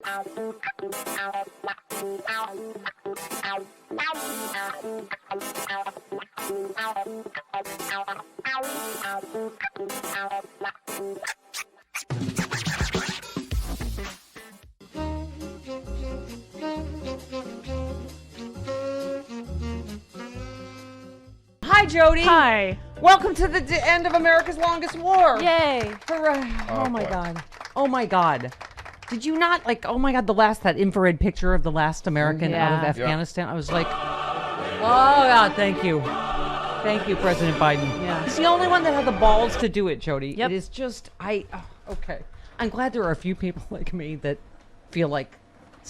Hi, Jody. Hi. Welcome to the end of America's longest war. Yay. Oh my God. Oh my God. Did you not oh my God, that infrared picture of the last American out of Afghanistan? I was like, oh God, thank you. Thank you, President Biden. Yeah. He's the only one that had the balls to do it, Jody. Yep. It is just, okay. I'm glad there are a few people like me that feel like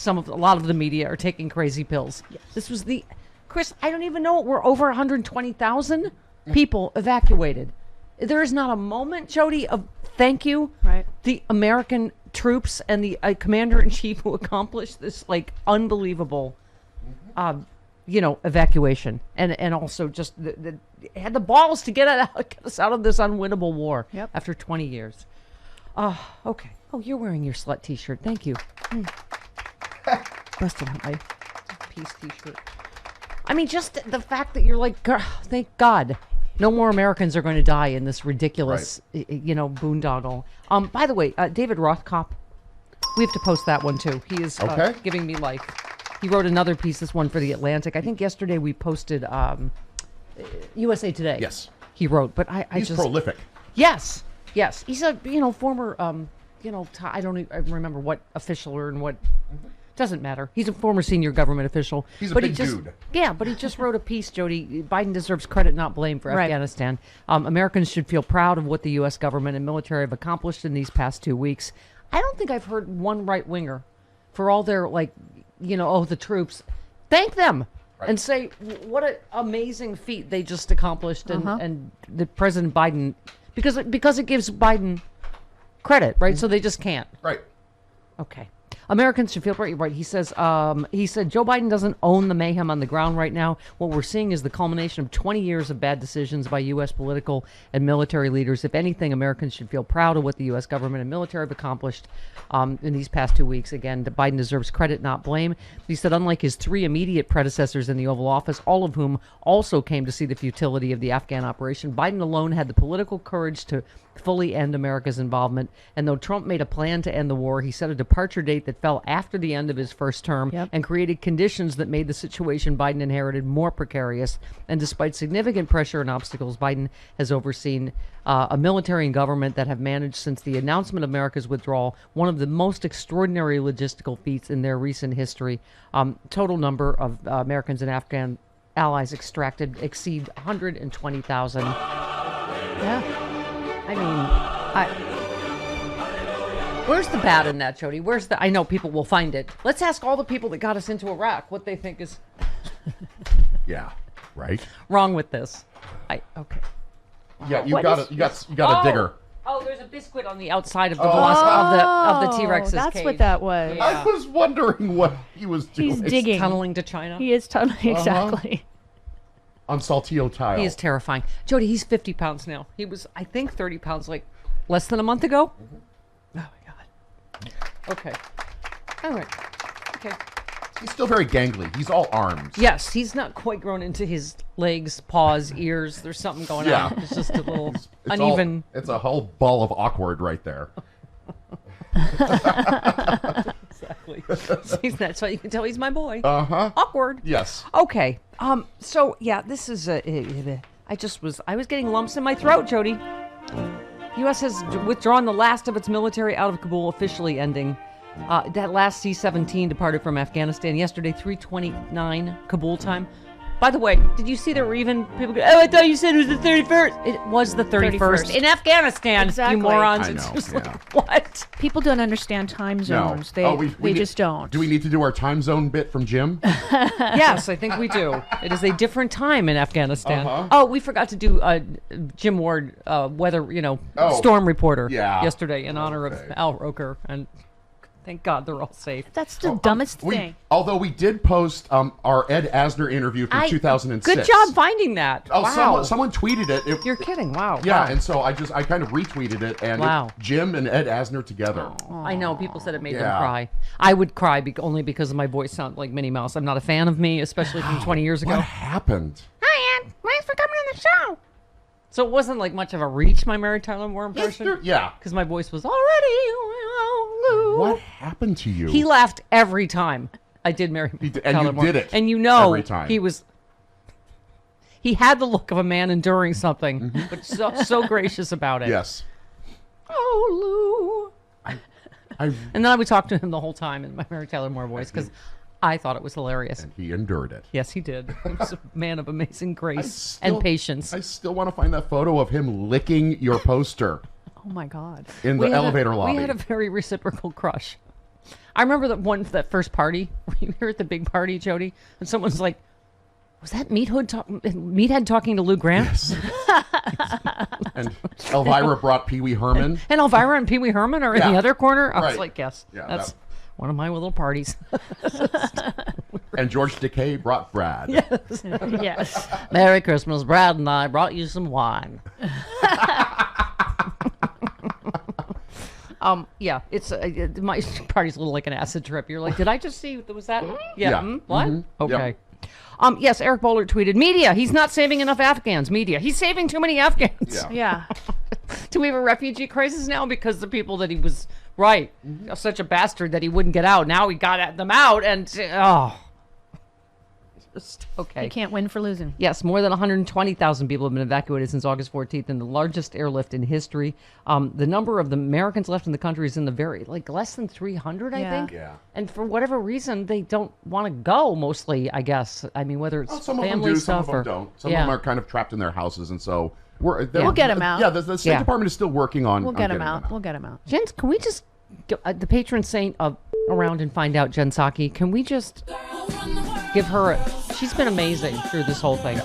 a lot of the media are taking crazy pills. Yes. This was Chris, I don't even know. We're over 120,000 people evacuated. There is not a moment, Jody, of thank you. Right. The American troops and the commander-in-chief who accomplished this unbelievable, evacuation, and also just had the balls to get us out of this unwinnable war after 20 years. Oh, okay. Oh, you're wearing your slut T-shirt. Thank you. Busted out my peace T-shirt. I mean, just the fact that you're like, thank God, no more Americans are going to die in this ridiculous, boondoggle. By the way, David Rothkopf, we have to post that one too. He is giving me life. He wrote another piece, this one for The Atlantic. I think yesterday we posted USA Today. Yes. He wrote, but He's prolific. Yes. He's a, former, I don't even remember what official or in what... Doesn't matter. He's a former senior government official. He's a big dude. Yeah, but he just wrote a piece, Jody. Biden deserves credit, not blame, for Afghanistan. Americans should feel proud of what the U.S. government and military have accomplished in these past 2 weeks. I don't think I've heard one right-winger for all their, the troops. Thank them and say what an amazing feat they just accomplished. And the President Biden, because it gives Biden credit, right? So they just can't. Right. Okay. Americans should feel right. He said Joe Biden doesn't own the mayhem on the ground right now. What we're seeing is the culmination of 20 years of bad decisions by U.S. political and military leaders. If anything, Americans should feel proud of what the U.S. government and military have accomplished in these past 2 weeks. Again, Biden deserves credit, not blame. He said, unlike his three immediate predecessors in the Oval Office, all of whom also came to see the futility of the Afghan operation, Biden alone had the political courage to fully end America's involvement. And though Trump made a plan to end the war, he set a departure date that fell after the end of his first term and created conditions that made the situation Biden inherited more precarious. And despite significant pressure and obstacles, Biden has overseen a military and government that have managed since the announcement of America's withdrawal one of the most extraordinary logistical feats in their recent history. Total number of Americans and Afghan allies extracted exceed 120,000. Yeah. I mean, where's the bad in that, Jody? I know people will find it. Let's ask all the people that got us into Iraq what they think is Yeah, right. wrong with this. Okay. Yeah, you got a digger. Oh, there's a biscuit on the outside of the T-Rex's that's cave. what that was. I was wondering what he was doing. He's digging. Tunneling to China. He is tunneling, exactly. On Saltillo tile. He is terrifying. Jody, he's 50 pounds now. He was, I think, 30 pounds less than a month ago. Oh, my God. Okay. All right. Okay. He's still very gangly. He's all arms. Yes, he's not quite grown into his legs, paws, ears. There's something going on. It's just a little uneven. It's a whole ball of awkward right there. Exactly. That's why you can tell he's my boy. Uh-huh. Awkward. Yes. Okay. So yeah, this is I was getting lumps in my throat, Jody. U.S. has withdrawn the last of its military out of Kabul, officially ending. That last C-17 departed from Afghanistan yesterday, 3:29 Kabul time. By the way, did you see there were even people go, oh, I thought you said it was the 31st. It was the 31st. In Afghanistan, Exactly. you morons. I It's know, just yeah. like, what? People don't understand time zones. No. They just don't. Do we need to do our time zone bit from Jim? Yes, I think we do. It is a different time in Afghanistan. Uh-huh. Oh, we forgot to do Jim Ward weather, storm reporter yesterday in honor of Al Roker. And Thank God they're all safe. That's the dumbest thing. Although we did post our Ed Asner interview from 2006. Good job finding that. Oh, wow. someone tweeted it. You're kidding. Wow. Yeah, Wow. and so I kind of retweeted it, and Wow. Jim and Ed Asner together. I know. People said it made them Yeah. cry. I would cry only because my voice sounded like Minnie Mouse. I'm not a fan of me, especially from 20 years ago. What happened? Hi, Ann. Thanks for coming on the show. So it wasn't like much of a reach, my Mary Tyler Moore impression. Yeah. Because my voice was already. What happened to you? He laughed every time I did Mary and Tyler you Moore. did it And you know, every time. he had the look of a man enduring something, but so gracious about it. Yes. Oh, Lou. And then I would talk to him the whole time in my Mary Tyler Moore voice because I thought it was hilarious. And he endured it. Yes, he did. He was a man of amazing grace and patience. I still want to find that photo of him licking your poster Oh my God. in the elevator lobby. We had a very reciprocal crush. I remember that first party. We were at the big party, Jody, and someone's like, "Was that Meathead talking to Lou Grant?" Yes. And Elvira brought Pee Wee Herman. And Elvira and Pee Wee Herman are in the other corner. I was Right. like, "Yes, Yeah, that's one of my little parties." And George Takei brought Brad. Yes. Merry Christmas, Brad and I brought you some wine. Yeah, it's my party's a little like an acid trip. You're like, did I just see? Was that? Yeah. Yeah. What? Mm-hmm. Okay. Yes, Eric Bowler tweeted, "Media, he's not saving enough Afghans. Media, he's saving too many Afghans." Yeah. Yeah. Do we have a refugee crisis now because the people that he was such a bastard that he wouldn't get out? Now he got them out, and okay. You can't win for losing. Yes, more than 120,000 people have been evacuated since August 14th in the largest airlift in history. The number of the Americans left in the country is in the less than 300, I Yeah. think. Yeah. And for whatever reason, they don't want to go mostly, I guess. I mean, whether it's Some of them family do, some stuff of them or... don't. Some of them are kind of trapped in their houses, and so we'll get 'em out. Yeah, the State Yeah. Department is still working on. We'll get him getting out. We'll get him out. Jen, can we just... the patron saint of around and find out, Jen Psaki, can we just give her... She's been amazing through this whole thing.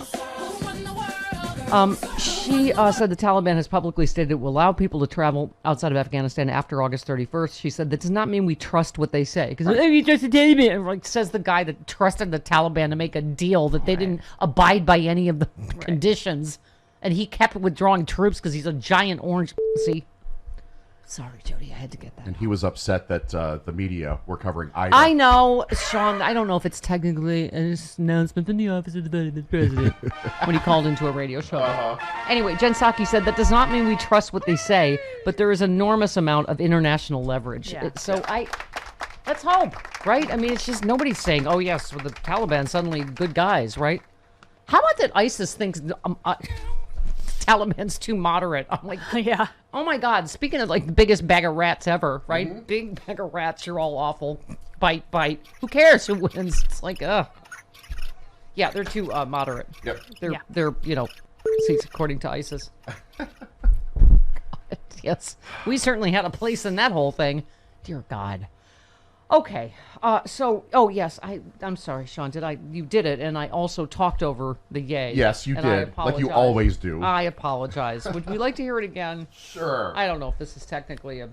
She said the Taliban has publicly stated it will allow people to travel outside of Afghanistan after August 31st. She said that does not mean we trust what they say. Because you trust the Taliban, like says the guy that trusted the Taliban to make a deal that they didn't abide by any of the conditions. And he kept withdrawing troops because he's a giant orange pussy. Sorry, Jody, I had to get that. And he was upset that the media were covering Ida. I know, Sean, I don't know if it's technically an announcement from the office of the president when he called into a radio show. Anyway, Jen Psaki said that does not mean we trust what they say, but there is enormous amount of international leverage. Yeah. Let's hope, right? I mean, it's just nobody's saying, oh, yes, with the Taliban, suddenly good guys, right? How about that ISIS thinks Taliban's too moderate? I'm like, Yeah. oh my God, speaking of like the biggest bag of rats ever, right? Big bag of rats, you're all awful. Bite, bite. Who cares who wins? It's like, yeah, they're too moderate. Yep. They're seats according to ISIS. God, yes, we certainly had a place in that whole thing. Dear God. Okay, yes, I'm sorry, Sean. You did it, and I also talked over the yay. Yes, you and I did, like you apologize. always do. I apologize. Would we like to hear it again? Sure. I don't know if this is technically all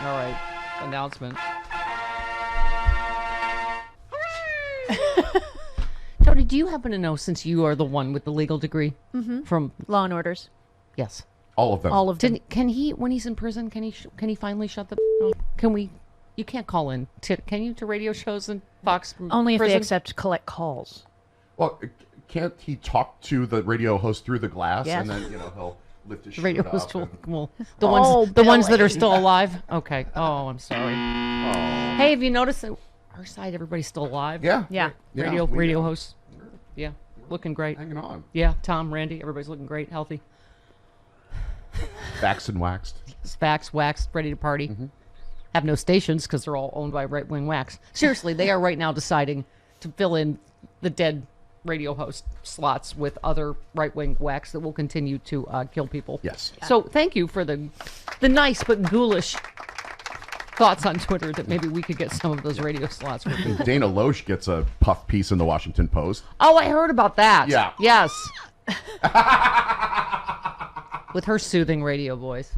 right, announcement. Tony, do you happen to know, since you are the one with the legal degree from Law and Orders. yes, All of them. All of them. can he, when he's in prison, can he finally shut the? Can we? You can't call in. Can you to radio shows and Fox? From Only if prison? they accept collect calls. Well, can't he talk to the radio host through the glass, Yes. and then he'll lift his Radio shirt host up? will, And, the Oh, ones that are Billy. still alive. Okay. Oh, I'm sorry. Hey, have you noticed that our side everybody's still alive? yeah. Yeah. Yeah, Radio hosts. Yeah, looking great. Hanging on. Yeah, Tom, Randy, everybody's looking great, healthy. Vaxxed and waxed. Vax, waxed, ready to party. Mm-hmm. Have no stations because they're all owned by right-wing whacks. Seriously, they are right now deciding to fill in the dead radio host slots with other right-wing whacks that will continue to kill people. Yes. So thank you for the nice but ghoulish thoughts on Twitter that maybe we could get some of those radio slots. Dana Loesch gets a puff piece in the Washington Post. Oh, I heard about that. Yeah. Yes. With her soothing radio voice.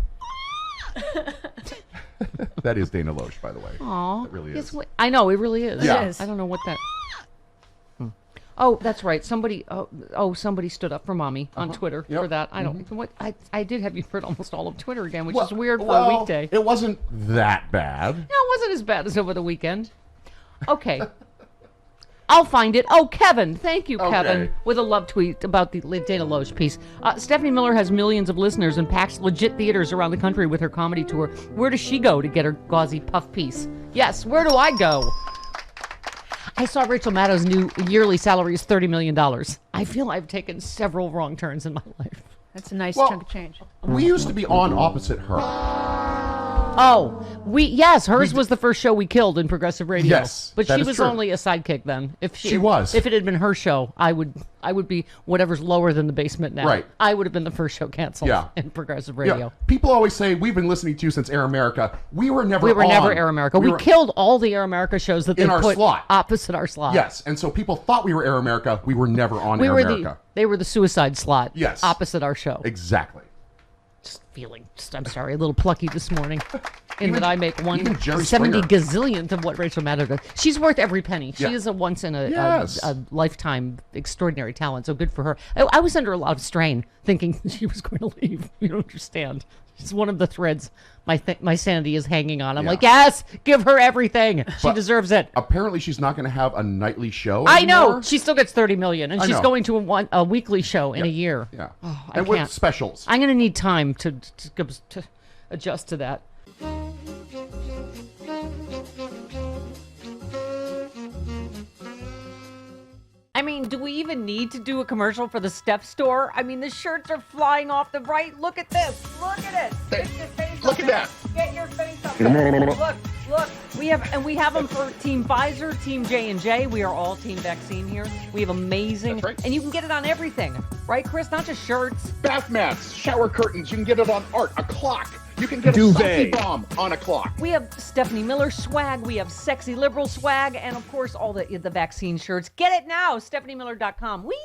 That is Dana Loesch, by the way. Aw. It really is. Yes, I know, it really is. Yeah. It is. I don't know what that... Oh, that's right. Somebody somebody stood up for mommy on Twitter Yep. for that. I don't... What I did have you heard almost all of Twitter again, which Well- is weird for well, a weekday. It wasn't that bad. No, it wasn't as bad as over the weekend. Okay. I'll find it. Oh, Kevin. Thank you, Kevin, Okay. with a love tweet about the Dana Loesch piece. Stephanie Miller has millions of listeners and packs legit theaters around the country with her comedy tour. Where does she go to get her gauzy puff piece? Yes, where do I go? I saw Rachel Maddow's new yearly salary is $30 million. I feel I've taken several wrong turns in my life. That's a nice Well, chunk of change. We used to be on opposite her. Oh, hers was the first show we killed in progressive radio. Yes, but that she is was true. only a sidekick then. If She was. If it had been her show, I would be whatever's lower than the basement now. Right. I would have been the first show canceled Yeah. in progressive Yeah. radio. People always say we've been listening to you since Air America. We were never. We were never on. Air America. We were- killed all the Air America shows that they In our put slot. opposite our slot. Yes, and so people thought we were Air America. We were never on We Air were America. they were the suicide slot. Yes. Opposite our show. Exactly. I'm sorry, a little plucky this morning. In that I make even Jerry 1/70 Springer. gazillionth of what Rachel Maddow does. She's worth every penny. She Yeah. is a once in a Yes. lifetime extraordinary talent. So good for her. I was under a lot of strain thinking she was going to leave. You don't understand. She's one of the threads my sanity is hanging on. I'm Yeah. like, yes, give her everything. She But deserves it. Apparently, she's not going to have a nightly show. I know. anymore. She still gets $30 million, and I she's know. going to a weekly show in a year. Yeah. I and with can't. specials. I'm going to need time to adjust to that. I mean, do we even need to do a commercial for the Steph store? I mean, the shirts are flying off the right. Look at this. Look at it. Get your face Look up at there. that. Get your face up there. Look. We have them for Team Pfizer, Team J&J. We are all Team Vaccine here. We have amazing. That's right. And you can get it on everything. Right, Chris? Not just shirts. Bath mats, shower curtains. You can get it on art, a clock. You can get Duvet. a selfie bomb on a clock. We have Stephanie Miller swag. We have sexy liberal swag. And, of course, all the vaccine shirts. Get it now. StephanieMiller.com. Whee!